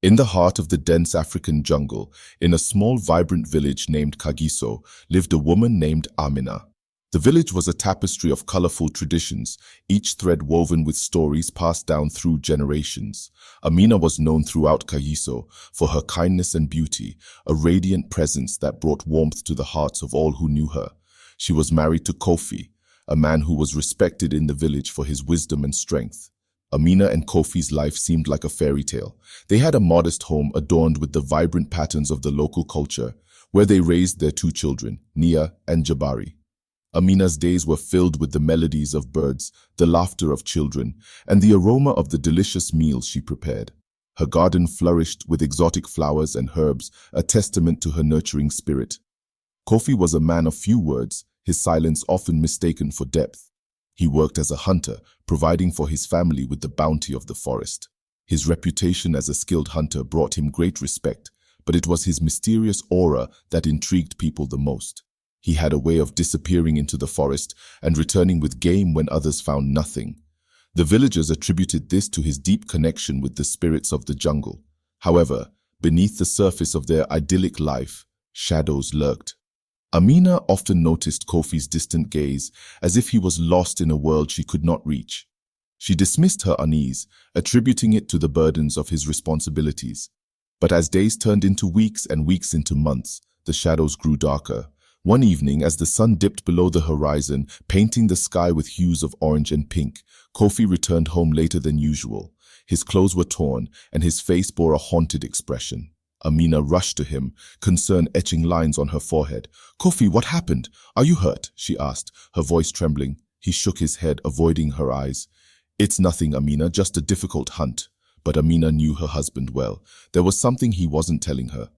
In the heart of the dense African jungle, in a small vibrant village named Kagiso, lived a woman named Amina. The village was a tapestry of colorful traditions, each thread woven with stories passed down through generations. Amina was known throughout Kagiso for her kindness and beauty, a radiant presence that brought warmth to the hearts of all who knew her. She was married to Kofi, a man who was respected in the village for his wisdom and strength. Amina and Kofi's life seemed like a fairy tale. They had a modest home adorned with the vibrant patterns of the local culture, where they raised their two children, Nia and Jabari. Amina's days were filled with the melodies of birds, the laughter of children, and the aroma of the delicious meals she prepared. Her garden flourished with exotic flowers and herbs, a testament to her nurturing spirit. Kofi was a man of few words, his silence often mistaken for depth. He worked as a hunter, providing for his family with the bounty of the forest. His reputation as a skilled hunter brought him great respect, but it was his mysterious aura that intrigued people the most. He had a way of disappearing into the forest and returning with game when others found nothing. The villagers attributed this to his deep connection with the spirits of the jungle. However, beneath the surface of their idyllic life, shadows lurked. Amina often noticed Kofi's distant gaze, as if he was lost in a world she could not reach. She dismissed her unease, attributing it to the burdens of his responsibilities. But as days turned into weeks and weeks into months, the shadows grew darker. One evening, as the sun dipped below the horizon, painting the sky with hues of orange and pink, Kofi returned home later than usual. His clothes were torn, and his face bore a haunted expression. Amina rushed to him, concern etching lines on her forehead. "Kofi, what happened? Are you hurt?" she asked, her voice trembling. He shook his head, avoiding her eyes. "It's nothing, Amina, just a difficult hunt." But Amina knew her husband well. There was something he wasn't telling her.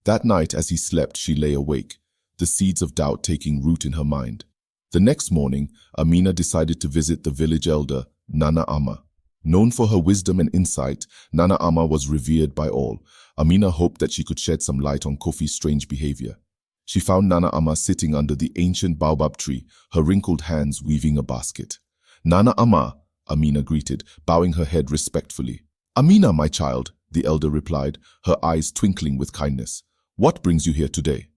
That night, as he slept, she lay awake, the seeds of doubt taking root in her mind. The next morning, Amina decided to visit the village elder, Nana Amma. Known for her wisdom and insight, Nana Amma was revered by all. Amina hoped that she could shed some light on Kofi's strange behavior. She found Nana Amma sitting under the ancient baobab tree, her wrinkled hands weaving a basket. "Nana Amma," Amina greeted, bowing her head respectfully. "Amina, my child," the elder replied, her eyes twinkling with kindness. "What brings you here today?"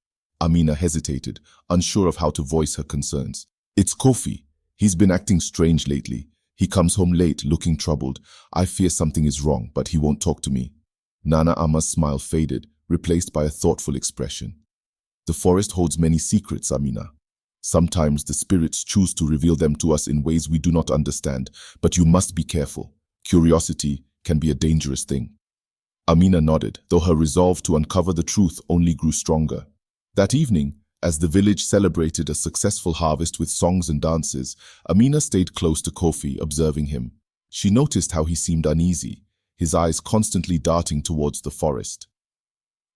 Amina hesitated, unsure of how to voice her concerns. "It's Kofi. He's been acting strange lately. He comes home late, looking troubled. I fear something is wrong, but he won't talk to me." Nana Amma's smile faded, replaced by a thoughtful expression. "The forest holds many secrets, Amina. Sometimes the spirits choose to reveal them to us in ways we do not understand, but you must be careful. Curiosity can be a dangerous thing." Amina nodded, though her resolve to uncover the truth only grew stronger. That evening, as the village celebrated a successful harvest with songs and dances, Amina stayed close to Kofi, observing him. She noticed how he seemed uneasy, his eyes constantly darting towards the forest.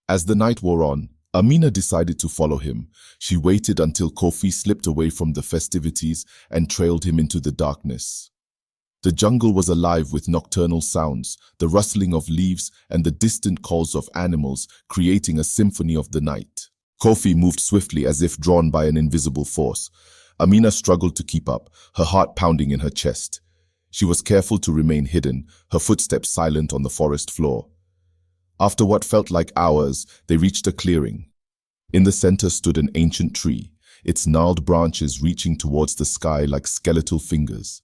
As the night wore on, Amina decided to follow him. She waited until Kofi slipped away from the festivities and trailed him into the darkness. The jungle was alive with nocturnal sounds, the rustling of leaves and the distant calls of animals, creating a symphony of the night. Kofi moved swiftly as if drawn by an invisible force. Amina struggled to keep up, her heart pounding in her chest. She was careful to remain hidden, her footsteps silent on the forest floor. After what felt like hours, they reached a clearing. In the center stood an ancient tree, its gnarled branches reaching towards the sky like skeletal fingers.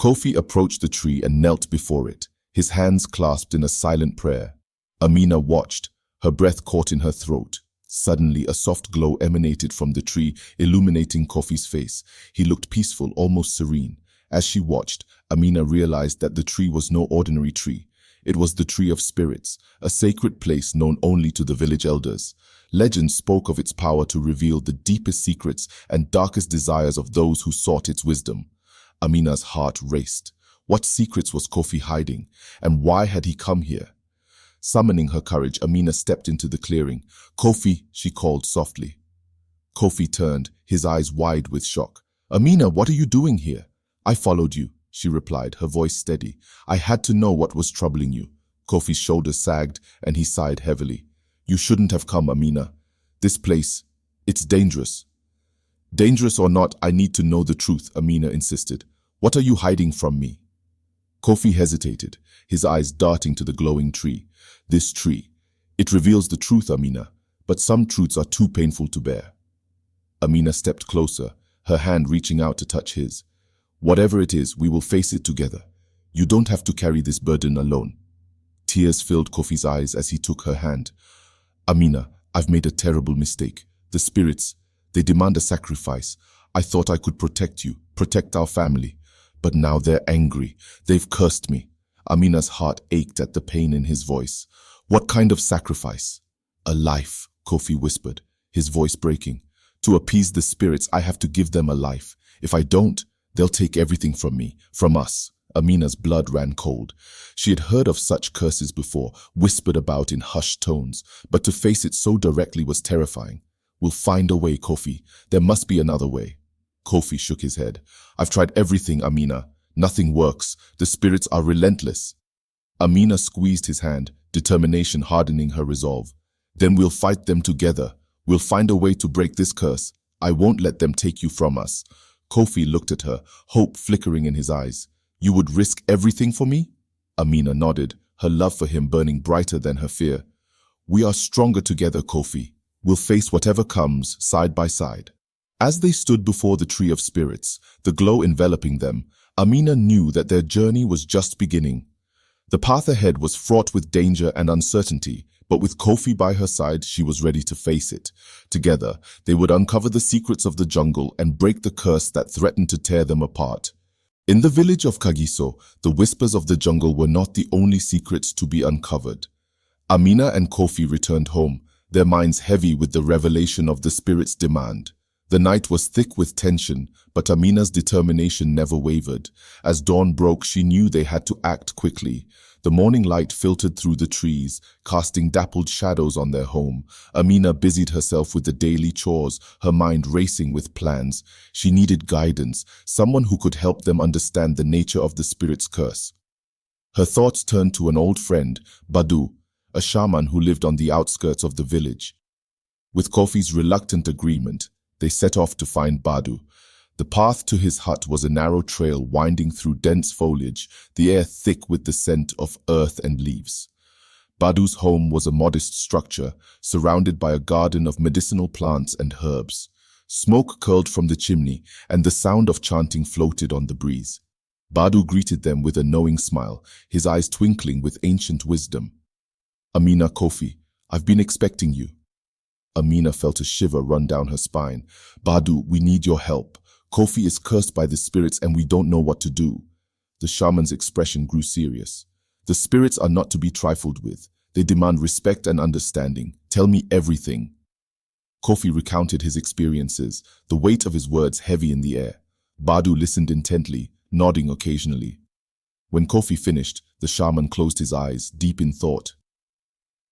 Kofi approached the tree and knelt before it, his hands clasped in a silent prayer. Amina watched, her breath caught in her throat. Suddenly, a soft glow emanated from the tree, illuminating Kofi's face. He looked peaceful, almost serene. As she watched, Amina realized that the tree was no ordinary tree. It was the tree of spirits, a sacred place known only to the village elders. Legend spoke of its power to reveal the deepest secrets and darkest desires of those who sought its wisdom. Amina's heart raced. What secrets was Kofi hiding, and why had he come here? Summoning her courage, Amina stepped into the clearing. "Kofi," she called softly. Kofi turned, his eyes wide with shock. "Amina, what are you doing here?" "I followed you," she replied, her voice steady. "I had to know what was troubling you." Kofi's shoulders sagged, and he sighed heavily. "You shouldn't have come, Amina. This place, it's dangerous." "Dangerous or not, I need to know the truth," Amina insisted. "What are you hiding from me?" Kofi hesitated, his eyes darting to the glowing tree. This tree. It reveals the truth, Amina, but some truths are too painful to bear. Amina stepped closer, her hand reaching out to touch his. Whatever it is, we will face it together. You don't have to carry this burden alone. Tears filled Kofi's eyes as he took her hand. Amina, I've made a terrible mistake. The spirits, they demand a sacrifice. I thought I could protect you, protect our family. But now they're angry. They've cursed me. Amina's heart ached at the pain in his voice. What kind of sacrifice? A life, Kofi whispered, his voice breaking. To appease the spirits, I have to give them a life. If I don't, they'll take everything from me, from us. Amina's blood ran cold. She had heard of such curses before, whispered about in hushed tones, but to face it so directly was terrifying. We'll find a way, Kofi. There must be another way. Kofi shook his head. I've tried everything, Amina. Nothing works. The spirits are relentless. Amina squeezed his hand, determination hardening her resolve. Then we'll fight them together. We'll find a way to break this curse. I won't let them take you from us. Kofi looked at her, hope flickering in his eyes. You would risk everything for me? Amina nodded, her love for him burning brighter than her fear. We are stronger together, Kofi. We'll face whatever comes, side by side. As they stood before the tree of spirits, the glow enveloping them, Amina knew that their journey was just beginning. The path ahead was fraught with danger and uncertainty, but with Kofi by her side, she was ready to face it. Together, they would uncover the secrets of the jungle and break the curse that threatened to tear them apart. In the village of Kagiso, the whispers of the jungle were not the only secrets to be uncovered. Amina and Kofi returned home, their minds heavy with the revelation of the spirit's demand. The night was thick with tension, but Amina's determination never wavered. As dawn broke, she knew they had to act quickly. The morning light filtered through the trees, casting dappled shadows on their home. Amina busied herself with the daily chores, her mind racing with plans. She needed guidance, someone who could help them understand the nature of the spirit's curse. Her thoughts turned to an old friend, Badu, a shaman who lived on the outskirts of the village. With Kofi's reluctant agreement, they set off to find Badu. The path to his hut was a narrow trail winding through dense foliage, the air thick with the scent of earth and leaves. Badu's home was a modest structure, surrounded by a garden of medicinal plants and herbs. Smoke curled from the chimney, and the sound of chanting floated on the breeze. Badu greeted them with a knowing smile, his eyes twinkling with ancient wisdom. Amina, Kofi, I've been expecting you. Amina felt a shiver run down her spine. Badu, we need your help. Kofi is cursed by the spirits and we don't know what to do. The shaman's expression grew serious. The spirits are not to be trifled with. They demand respect and understanding. Tell me everything. Kofi recounted his experiences, the weight of his words heavy in the air. Badu listened intently, nodding occasionally. When Kofi finished, the shaman closed his eyes, deep in thought.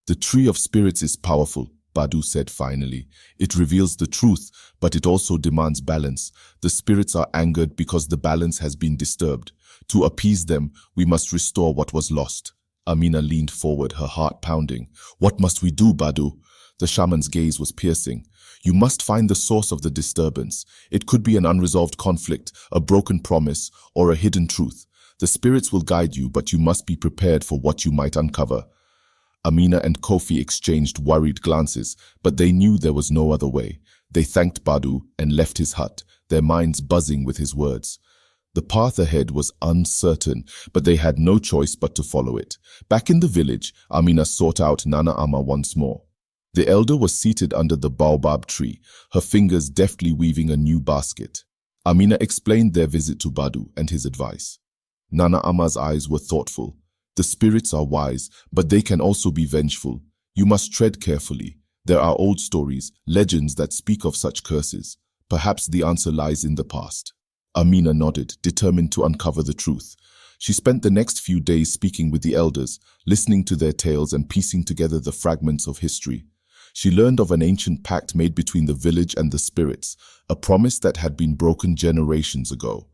The tree of spirits is powerful, Badu said finally. It reveals the truth, but it also demands balance. The spirits are angered because the balance has been disturbed. To appease them, we must restore what was lost. Amina leaned forward, her heart pounding. What must we do, Badu? The shaman's gaze was piercing. You must find the source of the disturbance. It could be an unresolved conflict, a broken promise, or a hidden truth. The spirits will guide you, but you must be prepared for what you might uncover. Amina and Kofi exchanged worried glances, but they knew there was no other way. They thanked Badu and left his hut, their minds buzzing with his words. The path ahead was uncertain, but they had no choice but to follow it. Back in the village, Amina sought out Nana Ama once more. The elder was seated under the baobab tree, her fingers deftly weaving a new basket. Amina explained their visit to Badu and his advice. Nana Ama's eyes were thoughtful. The spirits are wise, but they can also be vengeful. You must tread carefully. There are old stories, legends that speak of such curses. Perhaps the answer lies in the past. Amina nodded, determined to uncover the truth. She spent the next few days speaking with the elders, listening to their tales and piecing together the fragments of history. She learned of an ancient pact made between the village and the spirits, a promise that had been broken generations ago.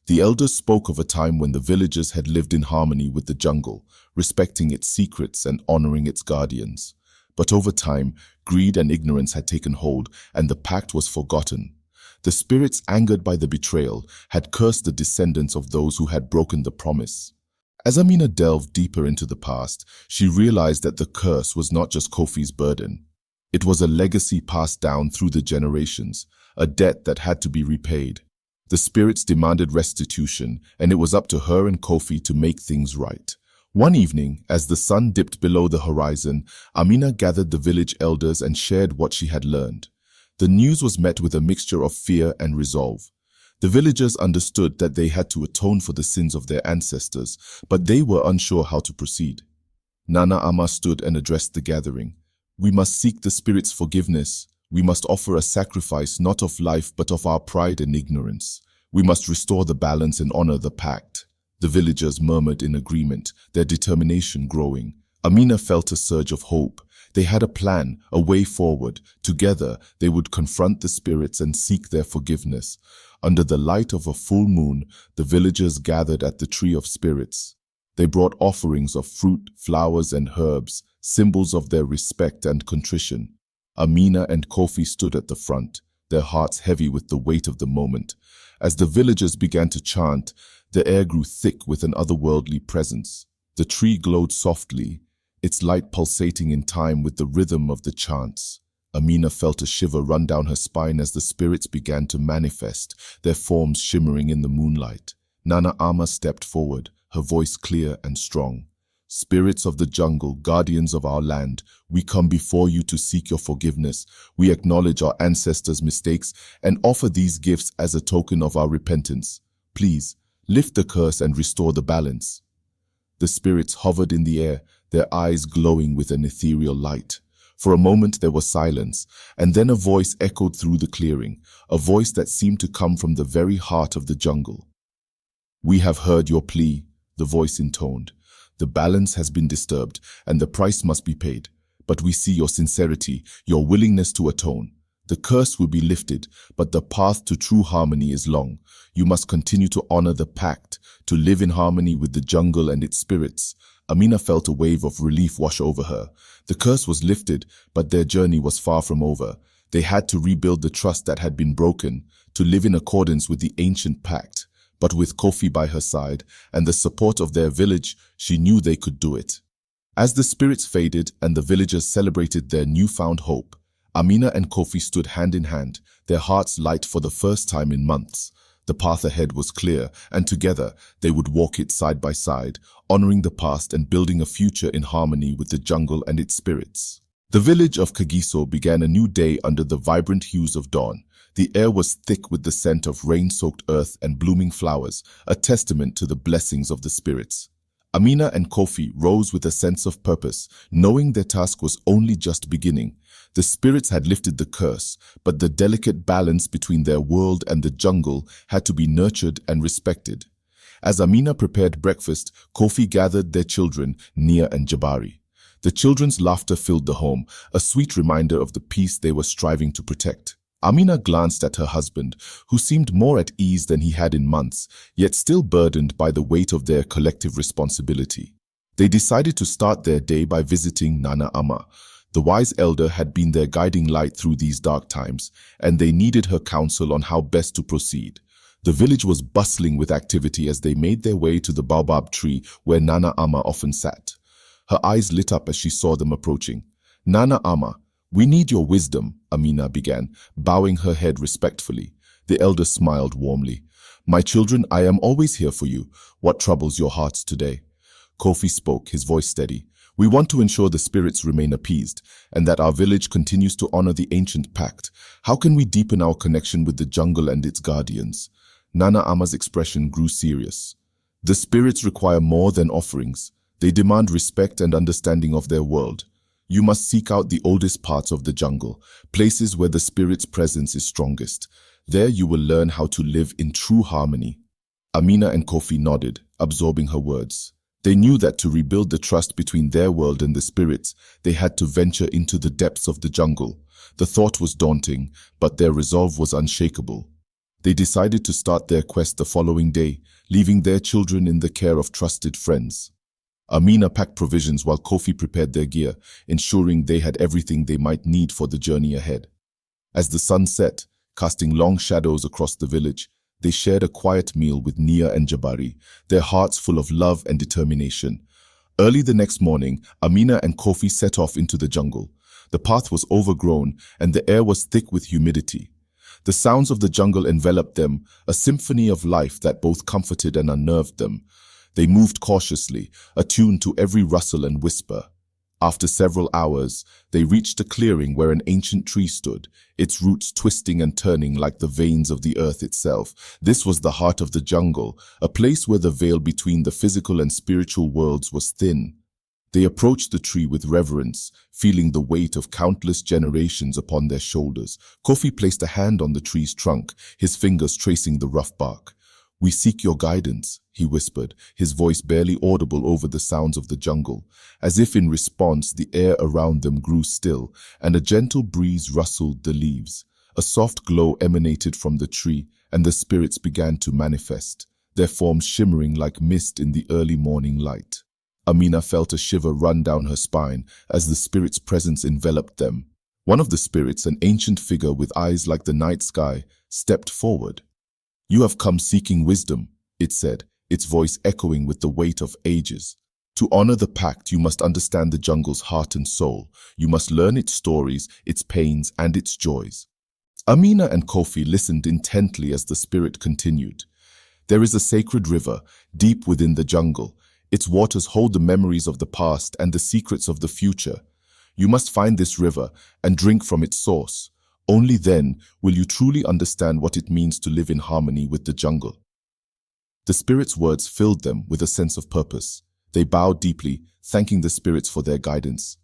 The elders spoke of a time when the villagers had lived in harmony with the jungle, respecting its secrets and honoring its guardians. But over time, greed and ignorance had taken hold, and the pact was forgotten. The spirits, angered by the betrayal, had cursed the descendants of those who had broken the promise. As Amina delved deeper into the past, she realized that the curse was not just Kofi's burden. It was a legacy passed down through the generations, a debt that had to be repaid. The spirits demanded restitution, and it was up to her and Kofi to make things right. One evening, as the sun dipped below the horizon, Amina gathered the village elders and shared what she had learned. The news was met with a mixture of fear and resolve. The villagers understood that they had to atone for the sins of their ancestors, but they were unsure how to proceed. Nana Ama stood and addressed the gathering. "We must seek the spirit's forgiveness. We must offer a sacrifice not of life but of our pride and ignorance. We must restore the balance and honor the pact." The villagers murmured in agreement, their determination growing. Amina felt a surge of hope. They had a plan, a way forward. Together, they would confront the spirits and seek their forgiveness. Under the light of a full moon, the villagers gathered at the Tree of Spirits. They brought offerings of fruit, flowers, and herbs, symbols of their respect and contrition. Amina and Kofi stood at the front, their hearts heavy with the weight of the moment. As the villagers began to chant, the air grew thick with an otherworldly presence. The tree glowed softly, its light pulsating in time with the rhythm of the chants. Amina felt a shiver run down her spine as the spirits began to manifest, their forms shimmering in the moonlight. Nana Ama stepped forward, her voice clear and strong. "Spirits of the jungle, guardians of our land, we come before you to seek your forgiveness. We acknowledge our ancestors' mistakes and offer these gifts as a token of our repentance. Please, lift the curse and restore the balance." The spirits hovered in the air, their eyes glowing with an ethereal light. For a moment there was silence, and then a voice echoed through the clearing, a voice that seemed to come from the very heart of the jungle. "We have heard your plea," the voice intoned. "The balance has been disturbed, and the price must be paid. But we see your sincerity, your willingness to atone. The curse will be lifted, but the path to true harmony is long. You must continue to honor the pact, to live in harmony with the jungle and its spirits." Amina felt a wave of relief wash over her. The curse was lifted, but their journey was far from over. They had to rebuild the trust that had been broken, to live in accordance with the ancient pact. But with Kofi by her side and the support of their village, she knew they could do it. As the spirits faded and the villagers celebrated their newfound hope, Amina and Kofi stood hand in hand, their hearts light for the first time in months. The path ahead was clear, and together they would walk it side by side, honoring the past and building a future in harmony with the jungle and its spirits. The village of Kagiso began a new day under the vibrant hues of dawn. The air was thick with the scent of rain-soaked earth and blooming flowers, a testament to the blessings of the spirits. Amina and Kofi rose with a sense of purpose, knowing their task was only just beginning. The spirits had lifted the curse, but the delicate balance between their world and the jungle had to be nurtured and respected. As Amina prepared breakfast, Kofi gathered their children, Nia and Jabari. The children's laughter filled the home, a sweet reminder of the peace they were striving to protect. Amina glanced at her husband, who seemed more at ease than he had in months, yet still burdened by the weight of their collective responsibility. They decided to start their day by visiting Nana Ama. The wise elder had been their guiding light through these dark times, and they needed her counsel on how best to proceed. The village was bustling with activity as they made their way to the baobab tree where Nana Ama often sat. Her eyes lit up as she saw them approaching. "Nana Ama, we need your wisdom," Amina began, bowing her head respectfully. The elder smiled warmly. "My children, I am always here for you. What troubles your hearts today?" Kofi spoke, his voice steady. "We want to ensure the spirits remain appeased, and that our village continues to honor the ancient pact. How can we deepen our connection with the jungle and its guardians?" Nana Ama's expression grew serious. "The spirits require more than offerings. They demand respect and understanding of their world. You must seek out the oldest parts of the jungle, places where the spirit's presence is strongest. There you will learn how to live in true harmony." Amina and Kofi nodded, absorbing her words. They knew that to rebuild the trust between their world and the spirits, they had to venture into the depths of the jungle. The thought was daunting, but their resolve was unshakable. They decided to start their quest the following day, leaving their children in the care of trusted friends. Amina packed provisions while Kofi prepared their gear, ensuring they had everything they might need for the journey ahead. As the sun set, casting long shadows across the village, they shared a quiet meal with Nia and Jabari, their hearts full of love and determination. Early the next morning, Amina and Kofi set off into the jungle. The path was overgrown and the air was thick with humidity. The sounds of the jungle enveloped them, a symphony of life that both comforted and unnerved them. They moved cautiously, attuned to every rustle and whisper. After several hours, they reached a clearing where an ancient tree stood, its roots twisting and turning like the veins of the earth itself. This was the heart of the jungle, a place where the veil between the physical and spiritual worlds was thin. They approached the tree with reverence, feeling the weight of countless generations upon their shoulders. Kofi placed a hand on the tree's trunk, his fingers tracing the rough bark. "We seek your guidance," he whispered, his voice barely audible over the sounds of the jungle. As if in response, the air around them grew still, and a gentle breeze rustled the leaves. A soft glow emanated from the tree, and the spirits began to manifest, their forms shimmering like mist in the early morning light. Amina felt a shiver run down her spine as the spirit's presence enveloped them. One of the spirits, an ancient figure with eyes like the night sky, stepped forward. "You have come seeking wisdom," it said, its voice echoing with the weight of ages. "To honor the pact, you must understand the jungle's heart and soul. You must learn its stories, its pains, and its joys." Amina and Kofi listened intently as the spirit continued. "There is a sacred river, deep within the jungle. Its waters hold the memories of the past and the secrets of the future. You must find this river and drink from its source. Only then will you truly understand what it means to live in harmony with the jungle." The spirit's words filled them with a sense of purpose. They bowed deeply, thanking the spirits for their guidance.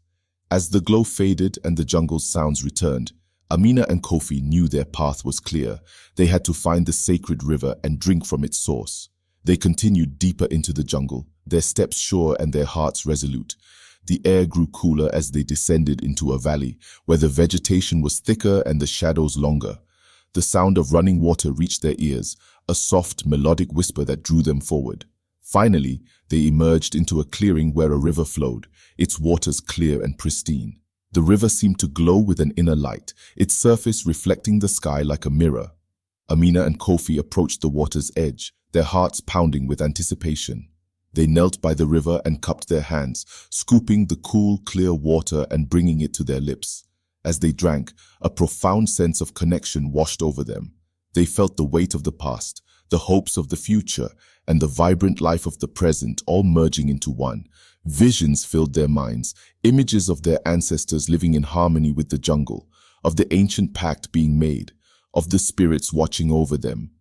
As the glow faded and the jungle's sounds returned, Amina and Kofi knew their path was clear. They had to find the sacred river and drink from its source. They continued deeper into the jungle, their steps sure and their hearts resolute. The air grew cooler as they descended into a valley, where the vegetation was thicker and the shadows longer. The sound of running water reached their ears, a soft, melodic whisper that drew them forward. Finally, they emerged into a clearing where a river flowed, its waters clear and pristine. The river seemed to glow with an inner light, its surface reflecting the sky like a mirror. Amina and Kofi approached the water's edge, their hearts pounding with anticipation. They knelt by the river and cupped their hands, scooping the cool, clear water and bringing it to their lips. As they drank, a profound sense of connection washed over them. They felt the weight of the past, the hopes of the future, and the vibrant life of the present all merging into one. Visions filled their minds, images of their ancestors living in harmony with the jungle, of the ancient pact being made, of the spirits watching over them.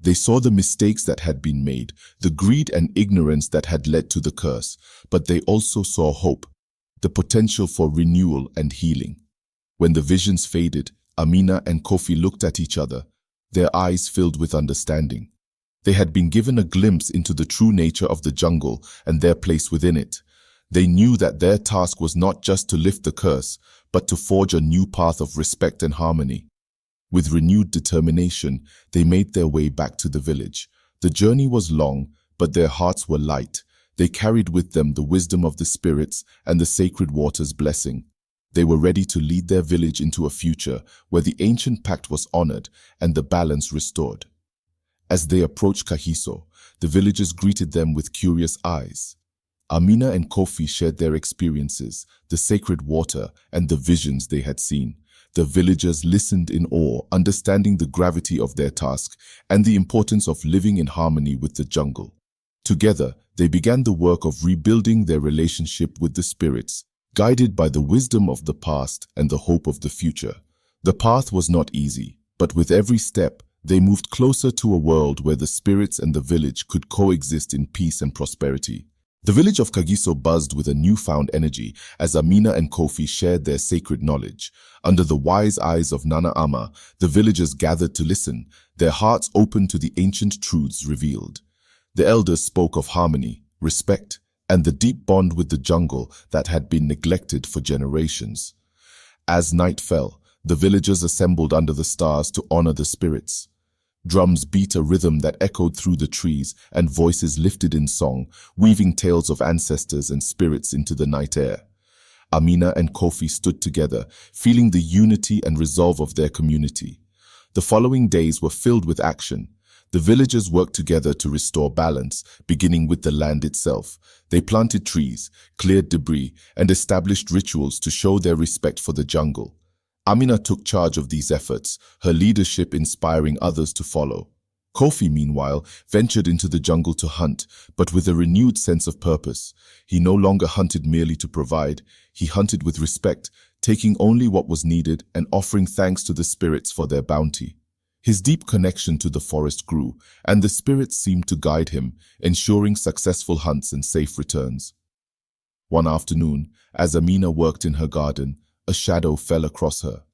They saw the mistakes that had been made, the greed and ignorance that had led to the curse, but they also saw hope, the potential for renewal and healing. When the visions faded, Amina and Kofi looked at each other, their eyes filled with understanding. They had been given a glimpse into the true nature of the jungle and their place within it. They knew that their task was not just to lift the curse, but to forge a new path of respect and harmony. With renewed determination, they made their way back to the village. The journey was long, but their hearts were light. They carried with them the wisdom of the spirits and the sacred water's blessing. They were ready to lead their village into a future where the ancient pact was honored and the balance restored. As they approached Kagiso, the villagers greeted them with curious eyes. Amina and Kofi shared their experiences, the sacred water, and the visions they had seen. The villagers listened in awe, understanding the gravity of their task and the importance of living in harmony with the jungle. Together, they began the work of rebuilding their relationship with the spirits, guided by the wisdom of the past and the hope of the future. The path was not easy, but with every step, they moved closer to a world where the spirits and the village could coexist in peace and prosperity. The village of Kagiso buzzed with a newfound energy as Amina and Kofi shared their sacred knowledge. Under the wise eyes of Nana Ama, the villagers gathered to listen, their hearts open to the ancient truths revealed. The elders spoke of harmony, respect, and the deep bond with the jungle that had been neglected for generations. As night fell, the villagers assembled under the stars to honor the spirits. Drums beat a rhythm that echoed through the trees, and voices lifted in song, weaving tales of ancestors and spirits into the night air. Amina and Kofi stood together, feeling the unity and resolve of their community. The following days were filled with action. The villagers worked together to restore balance, beginning with the land itself. They planted trees, cleared debris, and established rituals to show their respect for the jungle. Amina took charge of these efforts, her leadership inspiring others to follow. Kofi, meanwhile, ventured into the jungle to hunt, but with a renewed sense of purpose. He no longer hunted merely to provide, he hunted with respect, taking only what was needed and offering thanks to the spirits for their bounty. His deep connection to the forest grew, and the spirits seemed to guide him, ensuring successful hunts and safe returns. One afternoon, as Amina worked in her garden, a shadow fell across her.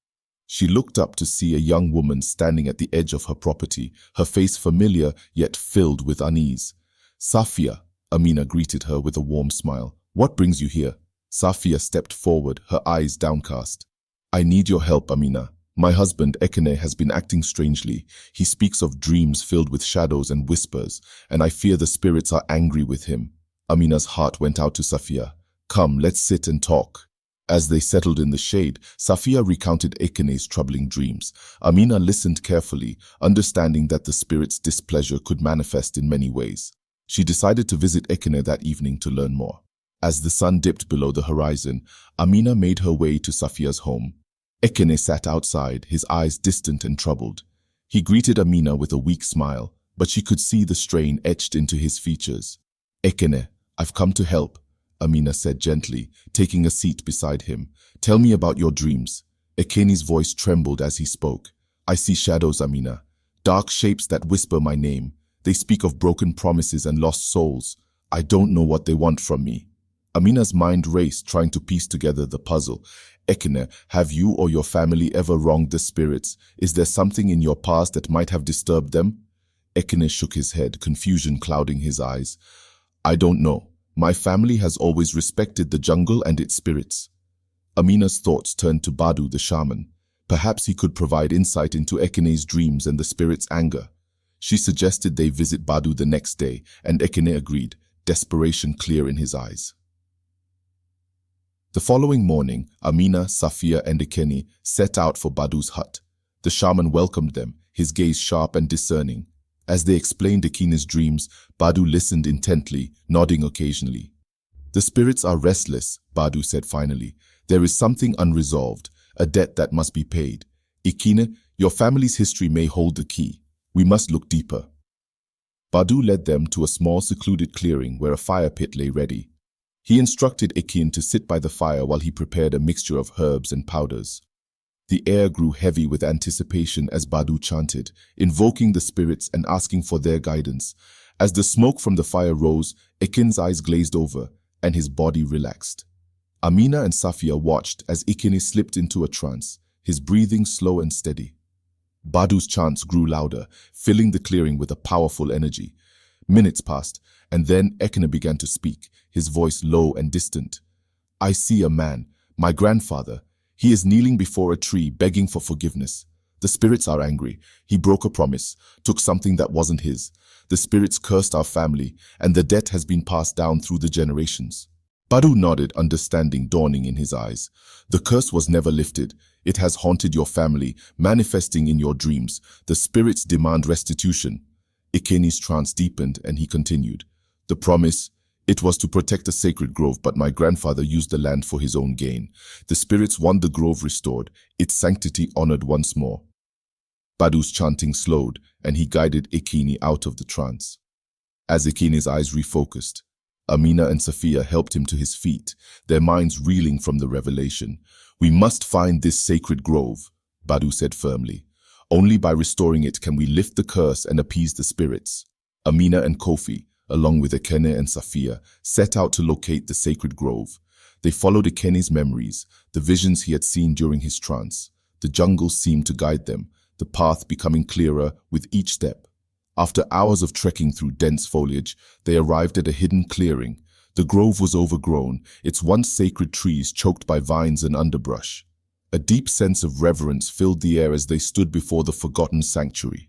She looked up to see a young woman standing at the edge of her property, her face familiar yet filled with unease. "Safia," Amina greeted her with a warm smile. "What brings you here?" Safia stepped forward, her eyes downcast. "I need your help, Amina. My husband, Ekene, has been acting strangely. He speaks of dreams filled with shadows and whispers, and I fear the spirits are angry with him." Amina's heart went out to Safia. "Come, let's sit and talk." As they settled in the shade, Safia recounted Ekene's troubling dreams. Amina listened carefully, understanding that the spirit's displeasure could manifest in many ways. She decided to visit Ekene that evening to learn more. As the sun dipped below the horizon, Amina made her way to Safia's home. Ekene sat outside, his eyes distant and troubled. He greeted Amina with a weak smile, but she could see the strain etched into his features. "Ekene, I've come to help," Amina said gently, taking a seat beside him. "Tell me about your dreams." Ekene's voice trembled as he spoke. "I see shadows, Amina. Dark shapes that whisper my name. They speak of broken promises and lost souls. I don't know what they want from me." Amina's mind raced, trying to piece together the puzzle. "Ekene, have you or your family ever wronged the spirits? Is there something in your past that might have disturbed them?" Ekene shook his head, confusion clouding his eyes. "I don't know. My family has always respected the jungle and its spirits." Amina's thoughts turned to Badu the shaman. Perhaps he could provide insight into Ekene's dreams and the spirit's anger. She suggested they visit Badu the next day, and Ekene agreed, desperation clear in his eyes. The following morning, Amina, Safia, and Ekene set out for Badu's hut. The shaman welcomed them, his gaze sharp and discerning. As they explained Ekene's dreams, Badu listened intently, nodding occasionally. "The spirits are restless," Badu said finally. "There is something unresolved, a debt that must be paid. Ekene, your family's history may hold the key. We must look deeper." Badu led them to a small secluded clearing where a fire pit lay ready. He instructed Ekene to sit by the fire while he prepared a mixture of herbs and powders. The air grew heavy with anticipation as Badu chanted, invoking the spirits and asking for their guidance. As the smoke from the fire rose, Ekene's eyes glazed over and his body relaxed. Amina and Safia watched as Ekene slipped into a trance, his breathing slow and steady. Badu's chants grew louder, filling the clearing with a powerful energy. Minutes passed, and then Ekene began to speak, his voice low and distant. "I see a man, my grandfather. He is kneeling before a tree, begging for forgiveness. The spirits are angry. He broke a promise, took something that wasn't his. The spirits cursed our family, and the debt has been passed down through the generations." Badu nodded, understanding dawning in his eyes. "The curse was never lifted. It has haunted your family, manifesting in your dreams. The spirits demand restitution." Ekene's trance deepened, and he continued. "The promise, it was to protect a sacred grove, but my grandfather used the land for his own gain. The spirits want the grove restored, its sanctity honored once more." Badu's chanting slowed, and he guided Ekene out of the trance. As Ekene's eyes refocused, Amina and Safia helped him to his feet, their minds reeling from the revelation. "We must find this sacred grove," Badu said firmly. "Only by restoring it can we lift the curse and appease the spirits." Amina and Kofi, along with Ekene and Safia, set out to locate the sacred grove. They followed Ekene's memories, the visions he had seen during his trance. The jungle seemed to guide them, the path becoming clearer with each step. After hours of trekking through dense foliage, they arrived at a hidden clearing. The grove was overgrown, its once sacred trees choked by vines and underbrush. A deep sense of reverence filled the air as they stood before the forgotten sanctuary.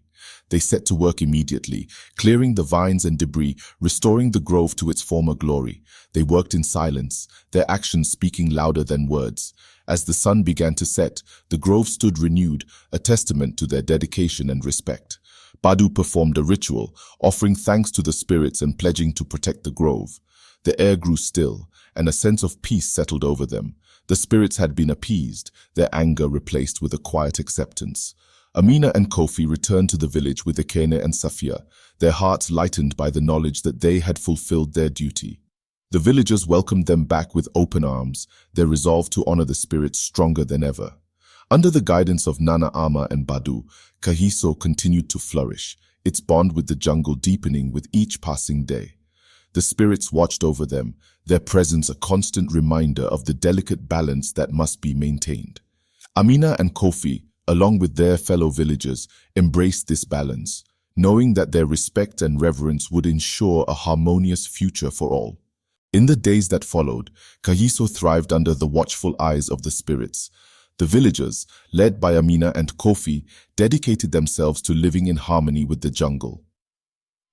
They set to work immediately, clearing the vines and debris, restoring the grove to its former glory. They worked in silence, their actions speaking louder than words. As the sun began to set, the grove stood renewed, a testament to their dedication and respect. Badu performed a ritual, offering thanks to the spirits and pledging to protect the grove. The air grew still, and a sense of peace settled over them. The spirits had been appeased, their anger replaced with a quiet acceptance. Amina and Kofi returned to the village with Ekene and Safia, their hearts lightened by the knowledge that they had fulfilled their duty. The villagers welcomed them back with open arms, their resolve to honor the spirits stronger than ever. Under the guidance of Nana Ama and Badu, Kagiso continued to flourish, its bond with the jungle deepening with each passing day. The spirits watched over them, their presence a constant reminder of the delicate balance that must be maintained. Amina and Kofi, along with their fellow villagers, embraced this balance, knowing that their respect and reverence would ensure a harmonious future for all. In the days that followed, Kagiso thrived under the watchful eyes of the spirits. The villagers, led by Amina and Kofi, dedicated themselves to living in harmony with the jungle.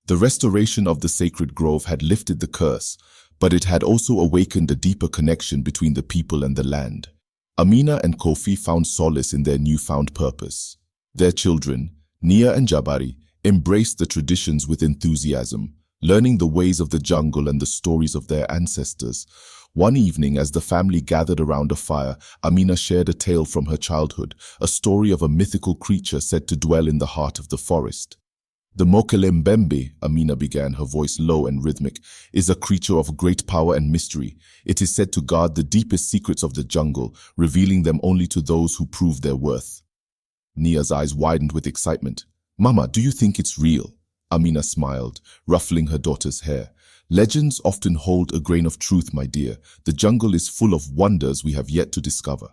The restoration of the sacred grove had lifted the curse, but it had also awakened a deeper connection between the people and the land. Amina and Kofi found solace in their newfound purpose. Their children, Nia and Jabari, embraced the traditions with enthusiasm, learning the ways of the jungle and the stories of their ancestors. One evening, as the family gathered around a fire, Amina shared a tale from her childhood, a story of a mythical creature said to dwell in the heart of the forest. The Mokelembembe, Amina began, her voice low and rhythmic, is a creature of great power and mystery. It is said to guard the deepest secrets of the jungle, revealing them only to those who prove their worth. Nia's eyes widened with excitement. Mama, do you think it's real? Amina smiled, ruffling her daughter's hair. Legends often hold a grain of truth, my dear. The jungle is full of wonders we have yet to discover.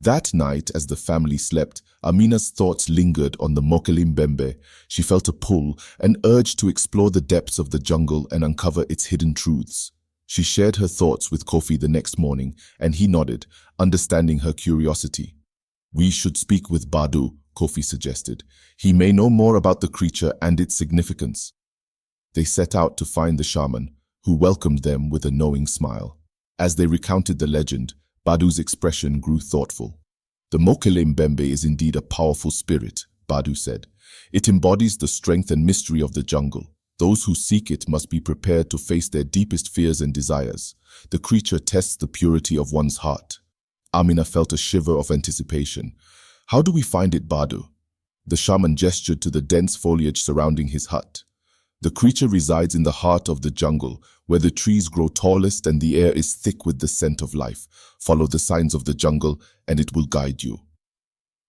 That night, as the family slept, Amina's thoughts lingered on the Mokelimbembe. She felt a pull, an urge to explore the depths of the jungle and uncover its hidden truths. She shared her thoughts with Kofi the next morning, and he nodded, understanding her curiosity. We should speak with Badu, Kofi suggested. He may know more about the creature and its significance. They set out to find the shaman, who welcomed them with a knowing smile. As they recounted the legend, Badu's expression grew thoughtful. The Mokele-Mbembe is indeed a powerful spirit, Badu said. It embodies the strength and mystery of the jungle. Those who seek it must be prepared to face their deepest fears and desires. The creature tests the purity of one's heart. Amina felt a shiver of anticipation. How do we find it, Badu? The shaman gestured to the dense foliage surrounding his hut. The creature resides in the heart of the jungle, where the trees grow tallest and the air is thick with the scent of life. Follow the signs of the jungle, and it will guide you.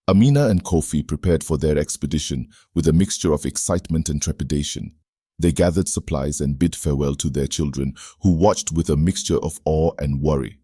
Amina and Kofi prepared for their expedition with a mixture of excitement and trepidation. They gathered supplies and bid farewell to their children, who watched with a mixture of awe and worry.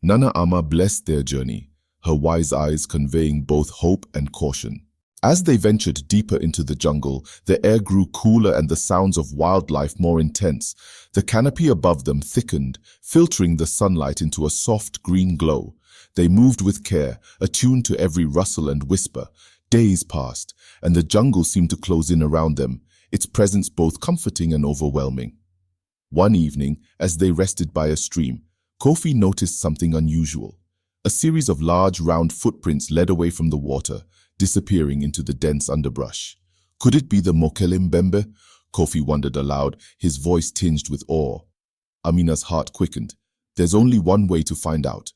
Nana Ama blessed their journey, her wise eyes conveying both hope and caution. As they ventured deeper into the jungle, the air grew cooler and the sounds of wildlife more intense. The canopy above them thickened, filtering the sunlight into a soft green glow. They moved with care, attuned to every rustle and whisper. Days passed, and the jungle seemed to close in around them, its presence both comforting and overwhelming. One evening, as they rested by a stream, Kofi noticed something unusual. A series of large, round footprints led away from the water, disappearing into the dense underbrush. Could it be the Mokele-Mbembe? Kofi wondered aloud, his voice tinged with awe. Amina's heart quickened. There's only one way to find out.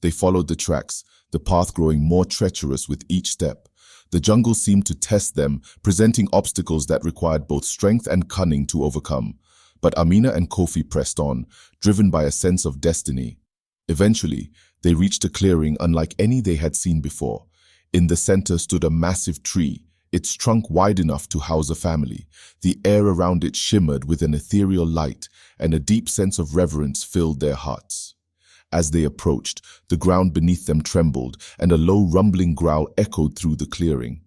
They followed the tracks, the path growing more treacherous with each step. The jungle seemed to test them, presenting obstacles that required both strength and cunning to overcome. But Amina and Kofi pressed on, driven by a sense of destiny. Eventually, they reached a clearing unlike any they had seen before. In the center stood a massive tree, its trunk wide enough to house a family. The air around it shimmered with an ethereal light, and a deep sense of reverence filled their hearts. As they approached, the ground beneath them trembled, and a low rumbling growl echoed through the clearing.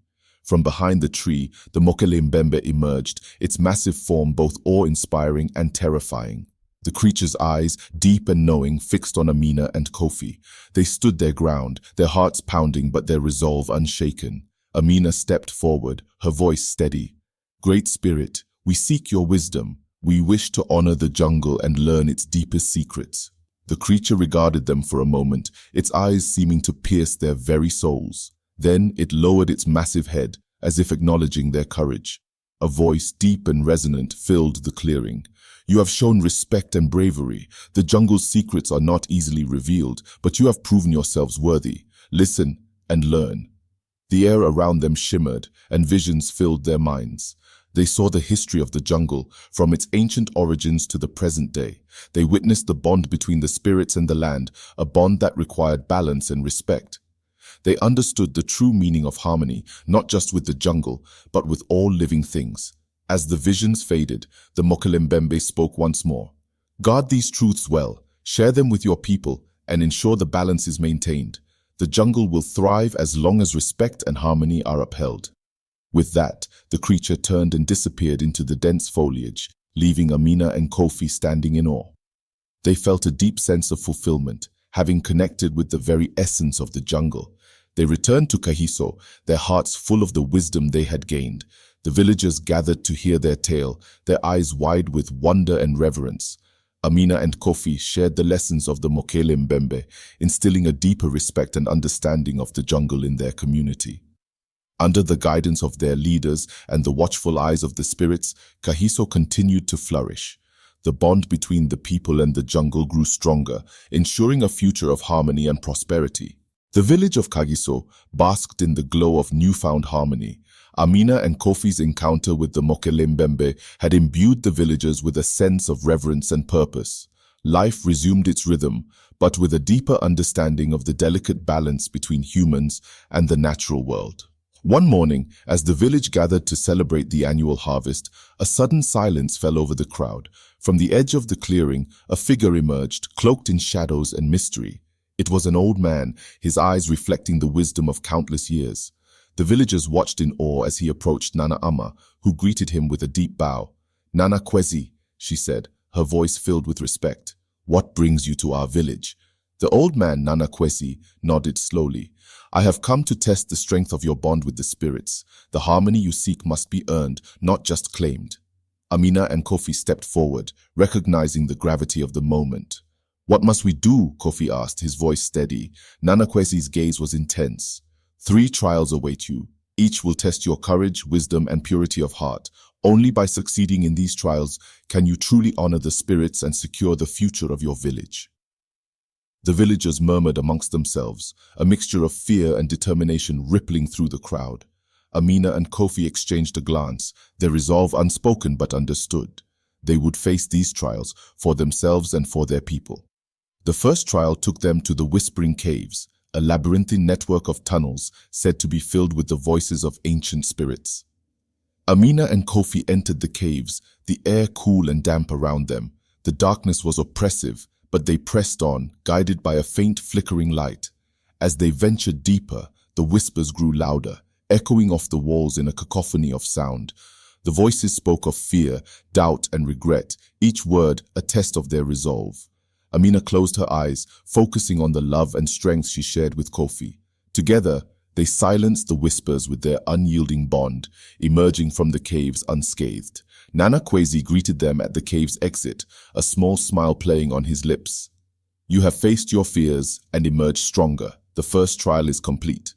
From behind the tree, the Mokele-Mbembe emerged, its massive form both awe-inspiring and terrifying. The creature's eyes, deep and knowing, fixed on Amina and Kofi. They stood their ground, their hearts pounding but their resolve unshaken. Amina stepped forward, her voice steady. Great Spirit, we seek your wisdom. We wish to honor the jungle and learn its deepest secrets. The creature regarded them for a moment, its eyes seeming to pierce their very souls. Then it lowered its massive head, as if acknowledging their courage. A voice deep and resonant filled the clearing. You have shown respect and bravery. The jungle's secrets are not easily revealed, but you have proven yourselves worthy. Listen and learn. The air around them shimmered, and visions filled their minds. They saw the history of the jungle, from its ancient origins to the present day. They witnessed the bond between the spirits and the land, a bond that required balance and respect. They understood the true meaning of harmony, not just with the jungle, but with all living things. As the visions faded, the Mokelembembe spoke once more. Guard these truths well, share them with your people, and ensure the balance is maintained. The jungle will thrive as long as respect and harmony are upheld. With that, the creature turned and disappeared into the dense foliage, leaving Amina and Kofi standing in awe. They felt a deep sense of fulfillment, having connected with the very essence of the jungle. They returned to Kagiso, their hearts full of the wisdom they had gained. The villagers gathered to hear their tale, their eyes wide with wonder and reverence. Amina and Kofi shared the lessons of the Mokelembembe, instilling a deeper respect and understanding of the jungle in their community. Under the guidance of their leaders and the watchful eyes of the spirits, Kagiso continued to flourish. The bond between the people and the jungle grew stronger, ensuring a future of harmony and prosperity. The village of Kagiso basked in the glow of newfound harmony. Amina and Kofi's encounter with the Mokelembembe had imbued the villagers with a sense of reverence and purpose. Life resumed its rhythm, but with a deeper understanding of the delicate balance between humans and the natural world. One morning, as the village gathered to celebrate the annual harvest, a sudden silence fell over the crowd. From the edge of the clearing, a figure emerged, cloaked in shadows and mystery. It was an old man, his eyes reflecting the wisdom of countless years. The villagers watched in awe as he approached Nana Ama, who greeted him with a deep bow. "Nana Kwezi," she said, her voice filled with respect. "What brings you to our village?" The old man, Nana Kwezi, nodded slowly. "I have come to test the strength of your bond with the spirits. The harmony you seek must be earned, not just claimed." Amina and Kofi stepped forward, recognizing the gravity of the moment. "What must we do?" Kofi asked, his voice steady. Nana Kwezi's gaze was intense. "3 trials await you. Each will test your courage, wisdom, and purity of heart. Only by succeeding in these trials can you truly honor the spirits and secure the future of your village." The villagers murmured amongst themselves, a mixture of fear and determination rippling through the crowd. Amina and Kofi exchanged a glance, their resolve unspoken but understood. They would face these trials for themselves and for their people. The first trial took them to the Whispering Caves, a labyrinthine network of tunnels said to be filled with the voices of ancient spirits. Amina and Kofi entered the caves, the air cool and damp around them. The darkness was oppressive, but they pressed on, guided by a faint flickering light. As they ventured deeper, the whispers grew louder, echoing off the walls in a cacophony of sound. The voices spoke of fear, doubt, and regret, each word a test of their resolve. Amina closed her eyes, focusing on the love and strength she shared with Kofi. Together, they silenced the whispers with their unyielding bond, emerging from the caves unscathed. Nana Kwezi greeted them at the cave's exit, a small smile playing on his lips. "You have faced your fears and emerged stronger. The first trial is complete."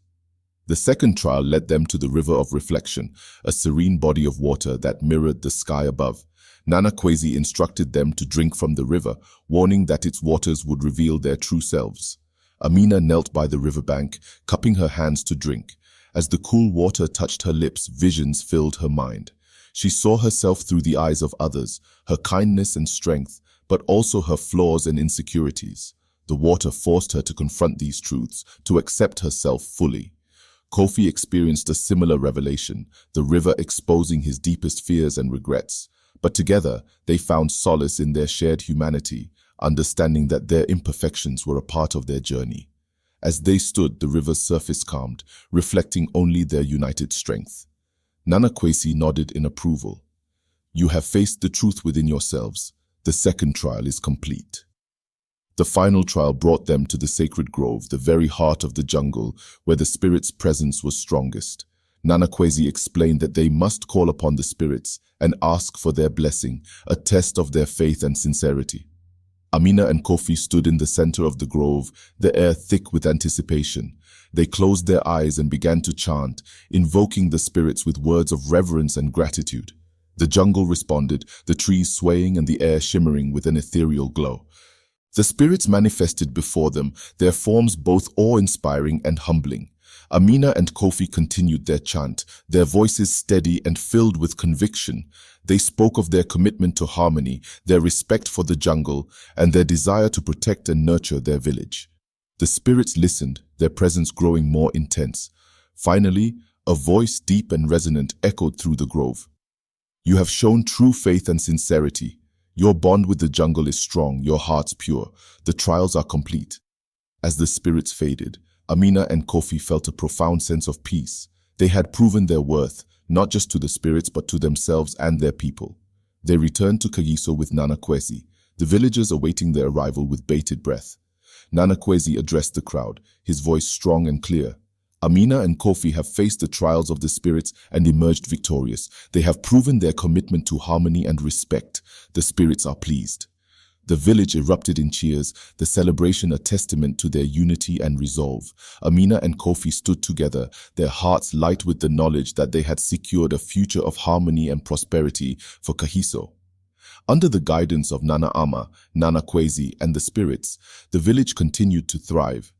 The second trial led them to the River of Reflection, a serene body of water that mirrored the sky above. Nana Kwezi instructed them to drink from the river, warning that its waters would reveal their true selves. Amina knelt by the riverbank, cupping her hands to drink. As the cool water touched her lips, visions filled her mind. She saw herself through the eyes of others, her kindness and strength, but also her flaws and insecurities. The water forced her to confront these truths, to accept herself fully. Kofi experienced a similar revelation, the river exposing his deepest fears and regrets. But together, they found solace in their shared humanity, understanding that their imperfections were a part of their journey. As they stood, the river's surface calmed, reflecting only their united strength. Nana Kwesi nodded in approval. "You have faced the truth within yourselves. The second trial is complete." The final trial brought them to the sacred grove, the very heart of the jungle, where the spirit's presence was strongest. Nana Kwezi explained that they must call upon the spirits and ask for their blessing, a test of their faith and sincerity. Amina and Kofi stood in the center of the grove, the air thick with anticipation. They closed their eyes and began to chant, invoking the spirits with words of reverence and gratitude. The jungle responded, the trees swaying and the air shimmering with an ethereal glow. The spirits manifested before them, their forms both awe-inspiring and humbling. Amina and Kofi continued their chant, their voices steady and filled with conviction. They spoke of their commitment to harmony, their respect for the jungle, and their desire to protect and nurture their village. The spirits listened, their presence growing more intense. Finally, a voice deep and resonant echoed through the grove. "You have shown true faith and sincerity. Your bond with the jungle is strong, your hearts pure. The trials are complete." As the spirits faded, Amina and Kofi felt a profound sense of peace. They had proven their worth, not just to the spirits but to themselves and their people. They returned to Kagiso with Nana Kwesi, the villagers awaiting their arrival with bated breath. Nana Kwesi addressed the crowd, his voice strong and clear. "Amina and Kofi have faced the trials of the spirits and emerged victorious. They have proven their commitment to harmony and respect. The spirits are pleased." The village erupted in cheers, the celebration a testament to their unity and resolve. Amina and Kofi stood together, their hearts light with the knowledge that they had secured a future of harmony and prosperity for Kagiso. Under the guidance of Nana Ama, Nana Kwesi, and the spirits, the village continued to thrive.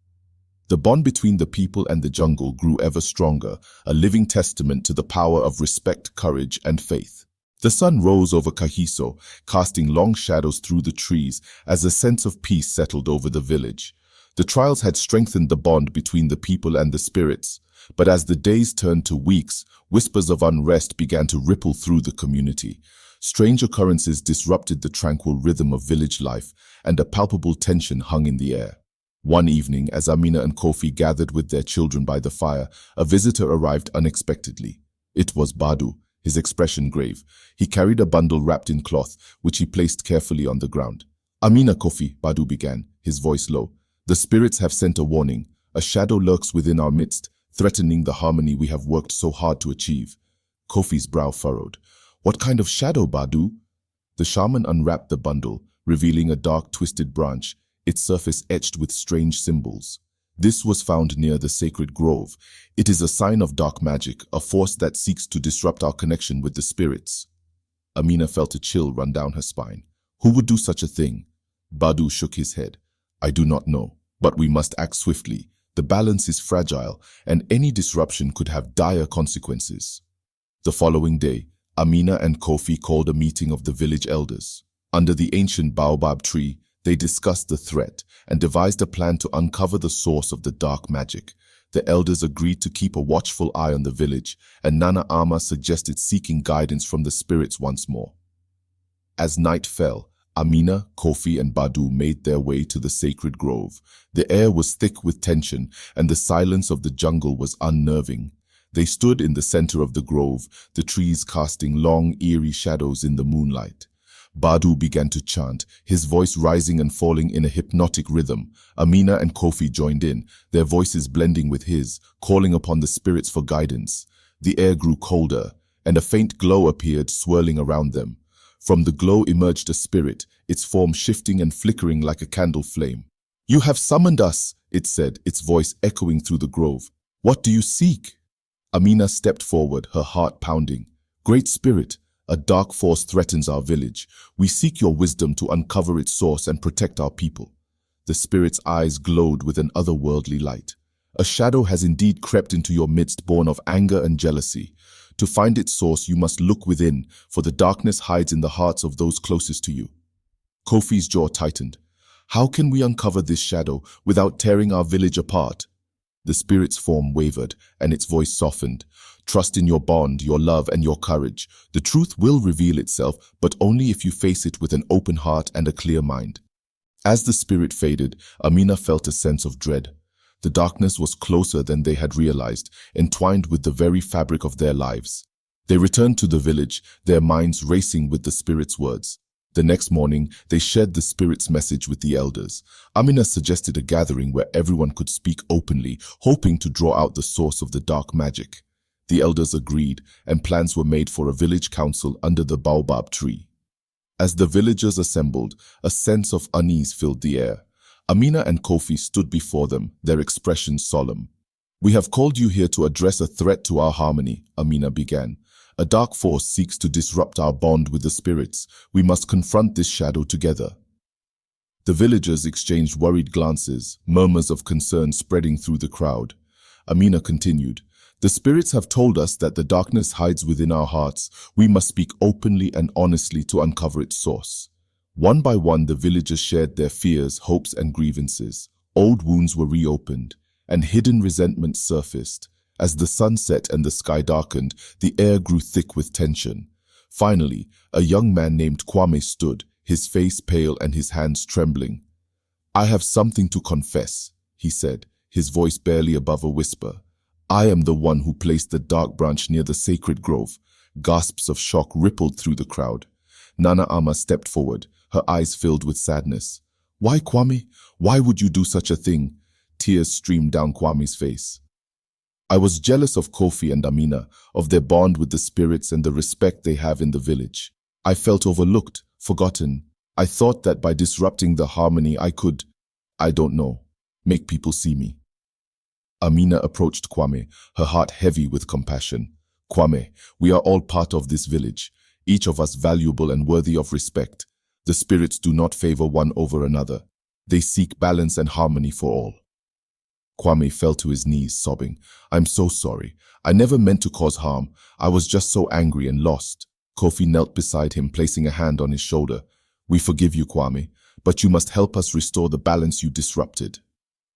The bond between the people and the jungle grew ever stronger, a living testament to the power of respect, courage, and faith. The sun rose over Kagiso, casting long shadows through the trees as a sense of peace settled over the village. The trials had strengthened the bond between the people and the spirits, but as the days turned to weeks, whispers of unrest began to ripple through the community. Strange occurrences disrupted the tranquil rhythm of village life, and a palpable tension hung in the air. One evening, as Amina and Kofi gathered with their children by the fire, a visitor arrived unexpectedly. It was Badu, his expression grave. He carried a bundle wrapped in cloth, which he placed carefully on the ground. "Amina, Kofi," Badu began, his voice low. "The spirits have sent a warning. A shadow lurks within our midst, threatening the harmony we have worked so hard to achieve." Kofi's brow furrowed. "What kind of shadow, Badu?" The shaman unwrapped the bundle, revealing a dark, twisted branch, its surface etched with strange symbols. This was found near the sacred grove. It is a sign of dark magic, a force that seeks to disrupt our connection with the spirits. Amina felt a chill run down her spine. Who would do such a thing? Badu shook his head. "I do not know, but we must act swiftly. The balance is fragile, and any disruption could have dire consequences." The following day, Amina and Kofi called a meeting of the village elders. Under the ancient baobab tree, they discussed the threat and devised a plan to uncover the source of the dark magic. The elders agreed to keep a watchful eye on the village, and Nana Ama suggested seeking guidance from the spirits once more. As night fell, Amina, Kofi, and Badu made their way to the sacred grove. The air was thick with tension, and the silence of the jungle was unnerving. They stood in the center of the grove, the trees casting long, eerie shadows in the moonlight. Badu began to chant, his voice rising and falling in a hypnotic rhythm. Amina and Kofi joined in, their voices blending with his, calling upon the spirits for guidance. The air grew colder, and a faint glow appeared, swirling around them. From the glow emerged a spirit, its form shifting and flickering like a candle flame. "You have summoned us," it said, its voice echoing through the grove. "What do you seek?" Amina stepped forward, her heart pounding. "Great Spirit, a dark force threatens our village. We seek your wisdom to uncover its source and protect our people." The spirit's eyes glowed with an otherworldly light. "A shadow has indeed crept into your midst, born of anger and jealousy. To find its source, you must look within, for the darkness hides in the hearts of those closest to you." Kofi's jaw tightened. "How can we uncover this shadow without tearing our village apart?" The spirit's form wavered, and its voice softened. "Trust in your bond, your love, and your courage. The truth will reveal itself, but only if you face it with an open heart and a clear mind." As the spirit faded, Amina felt a sense of dread. The darkness was closer than they had realized, entwined with the very fabric of their lives. They returned to the village, their minds racing with the spirit's words. The next morning, they shared the spirit's message with the elders. Amina suggested a gathering where everyone could speak openly, hoping to draw out the source of the dark magic. The elders agreed, and plans were made for a village council under the baobab tree. As the villagers assembled, a sense of unease filled the air. Amina and Kofi stood before them, their expressions solemn. "We have called you here to address a threat to our harmony," Amina began. "A dark force seeks to disrupt our bond with the spirits. We must confront this shadow together." The villagers exchanged worried glances, murmurs of concern spreading through the crowd. Amina continued, "The spirits have told us that the darkness hides within our hearts. We must speak openly and honestly to uncover its source." One by one, the villagers shared their fears, hopes, and grievances. Old wounds were reopened, and hidden resentments surfaced. As the sun set and the sky darkened, the air grew thick with tension. Finally, a young man named Kwame stood, his face pale and his hands trembling. "I have something to confess," he said, his voice barely above a whisper. "I am the one who placed the dark branch near the sacred grove." Gasps of shock rippled through the crowd. Nana Ama stepped forward, her eyes filled with sadness. "Why, Kwame? Why would you do such a thing?" Tears streamed down Kwame's face. "I was jealous of Kofi and Amina, of their bond with the spirits and the respect they have in the village. I felt overlooked, forgotten. I thought that by disrupting the harmony I could, I don't know, make people see me." Amina approached Kwame, her heart heavy with compassion. "Kwame, we are all part of this village, each of us valuable and worthy of respect. The spirits do not favor one over another. They seek balance and harmony for all." Kwame fell to his knees, sobbing, "I'm so sorry. I never meant to cause harm. I was just so angry and lost." Kofi knelt beside him, placing a hand on his shoulder. "We forgive you, Kwame, but you must help us restore the balance you disrupted."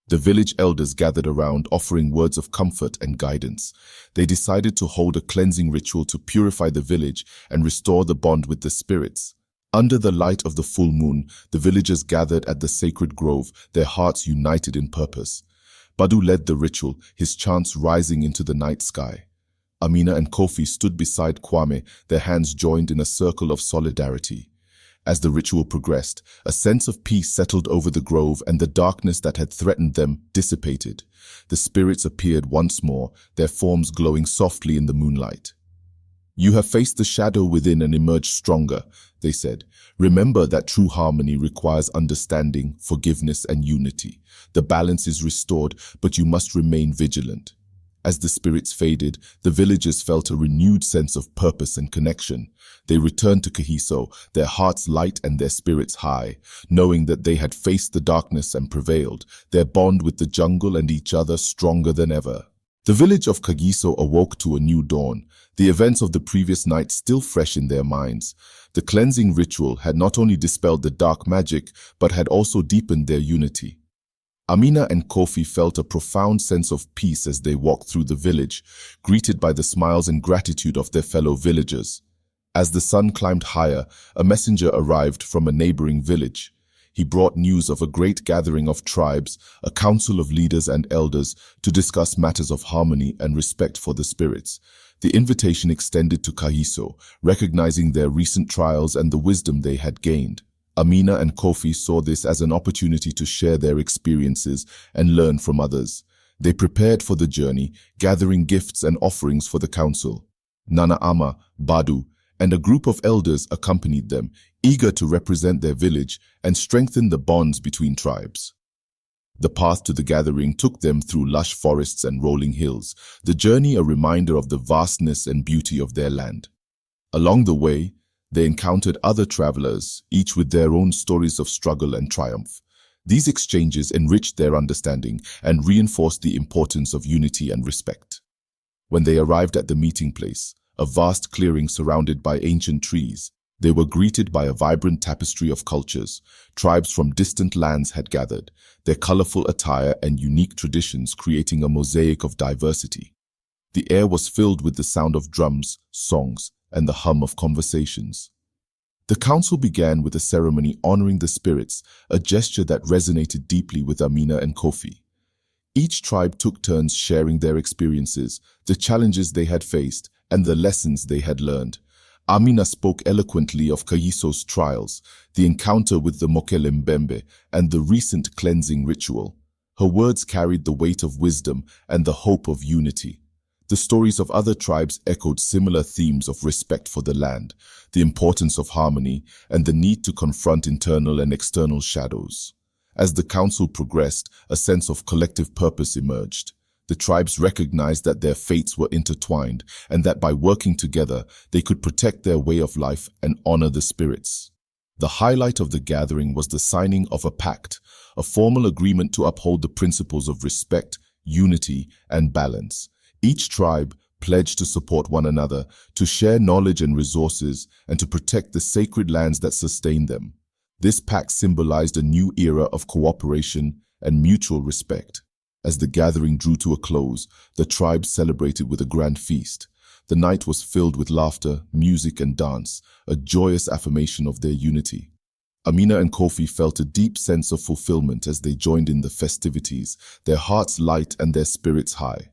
The village elders gathered around, offering words of comfort and guidance. They decided to hold a cleansing ritual to purify the village and restore the bond with the spirits. Under the light of the full moon, the villagers gathered at the sacred grove, their hearts united in purpose. Badu led the ritual, his chants rising into the night sky. Amina and Kofi stood beside Kwame, their hands joined in a circle of solidarity. As the ritual progressed, a sense of peace settled over the grove and the darkness that had threatened them dissipated. The spirits appeared once more, their forms glowing softly in the moonlight. "You have faced the shadow within and emerged stronger," they said. "Remember that true harmony requires understanding, forgiveness, and unity. The balance is restored, but you must remain vigilant." As the spirits faded, the villagers felt a renewed sense of purpose and connection. They returned to Kagiso, their hearts light and their spirits high, knowing that they had faced the darkness and prevailed, their bond with the jungle and each other stronger than ever. The village of Kagiso awoke to a new dawn, the events of the previous night still fresh in their minds. The cleansing ritual had not only dispelled the dark magic, but had also deepened their unity. Amina and Kofi felt a profound sense of peace as they walked through the village, greeted by the smiles and gratitude of their fellow villagers. As the sun climbed higher, a messenger arrived from a neighboring village. He brought news of a great gathering of tribes, a council of leaders and elders, to discuss matters of harmony and respect for the spirits. The invitation extended to Kagiso, recognizing their recent trials and the wisdom they had gained. Amina and Kofi saw this as an opportunity to share their experiences and learn from others. They prepared for the journey, gathering gifts and offerings for the council. Nana Ama, Badu, and a group of elders accompanied them, eager to represent their village and strengthen the bonds between tribes. The path to the gathering took them through lush forests and rolling hills, the journey a reminder of the vastness and beauty of their land. Along the way, they encountered other travelers, each with their own stories of struggle and triumph. These exchanges enriched their understanding and reinforced the importance of unity and respect. When they arrived at the meeting place, a vast clearing surrounded by ancient trees, they were greeted by a vibrant tapestry of cultures. Tribes from distant lands had gathered, their colorful attire and unique traditions creating a mosaic of diversity. The air was filled with the sound of drums, songs, and the hum of conversations. The council began with a ceremony honoring the spirits, a gesture that resonated deeply with Amina and Kofi. Each tribe took turns sharing their experiences, the challenges they had faced, and the lessons they had learned. Amina spoke eloquently of Kagiso's trials, the encounter with the Mokele Mbembe, and the recent cleansing ritual. Her words carried the weight of wisdom and the hope of unity. The stories of other tribes echoed similar themes of respect for the land, the importance of harmony, and the need to confront internal and external shadows. As the council progressed, a sense of collective purpose emerged. The tribes recognized that their fates were intertwined and that by working together, they could protect their way of life and honor the spirits. The highlight of the gathering was the signing of a pact, a formal agreement to uphold the principles of respect, unity, and balance. Each tribe pledged to support one another, to share knowledge and resources, and to protect the sacred lands that sustain them. This pact symbolized a new era of cooperation and mutual respect. As the gathering drew to a close, the tribes celebrated with a grand feast. The night was filled with laughter, music, and dance, a joyous affirmation of their unity. Amina and Kofi felt a deep sense of fulfillment as they joined in the festivities, their hearts light and their spirits high.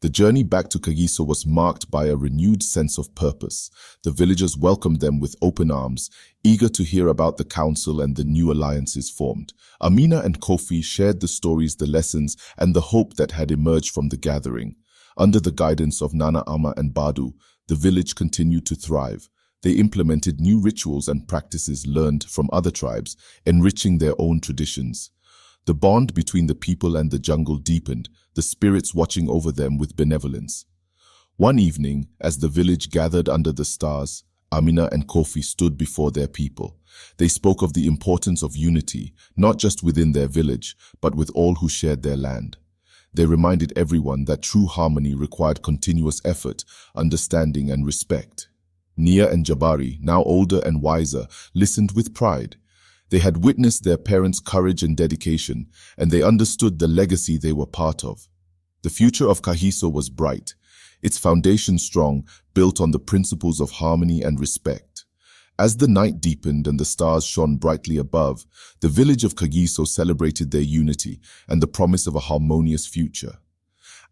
The journey back to Kagiso was marked by a renewed sense of purpose. The villagers welcomed them with open arms, eager to hear about the council and the new alliances formed. Amina and Kofi shared the stories, the lessons, and the hope that had emerged from the gathering. Under the guidance of Nana Ama and Badu, the village continued to thrive. They implemented new rituals and practices learned from other tribes, enriching their own traditions. The bond between the people and the jungle deepened, the spirits watching over them with benevolence. One evening, as the village gathered under the stars, Amina and Kofi stood before their people. They spoke of the importance of unity, not just within their village, but with all who shared their land. They reminded everyone that true harmony required continuous effort, understanding, and respect. Nia and Jabari, now older and wiser, listened with pride. They had witnessed their parents' courage and dedication, and they understood the legacy they were part of. The future of Kagiso was bright, its foundation strong, built on the principles of harmony and respect. As the night deepened and the stars shone brightly above, the village of Kagiso celebrated their unity and the promise of a harmonious future.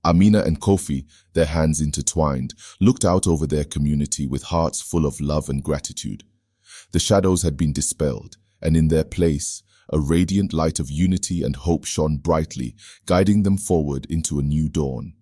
Amina and Kofi, their hands intertwined, looked out over their community with hearts full of love and gratitude. The shadows had been dispelled, and in their place, a radiant light of unity and hope shone brightly, guiding them forward into a new dawn.